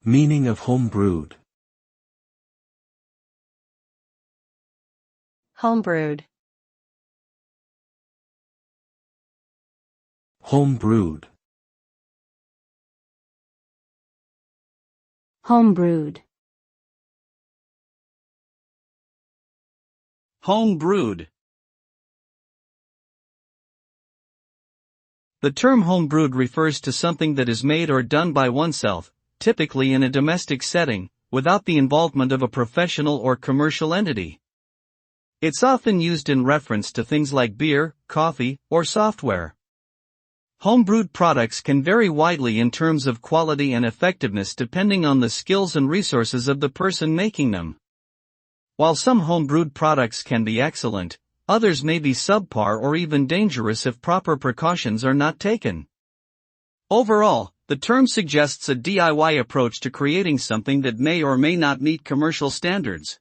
Meaning of home-brewed. Home-brewed. Home-brewed. Home-brewed. Home-brewed. The term home-brewed refers to something that is made or done by oneself, typically in a domestic setting, without the involvement of a professional or commercial entity. It's often used in reference to things like beer, coffee, or software. Home-brewed products can vary widely in terms of quality and effectiveness depending on the skills and resources of the person making them. While some home-brewed products can be excellent, others may be subpar or even dangerous if proper precautions are not taken. Overall, the term suggests a DIY approach to creating something that may or may not meet commercial standards.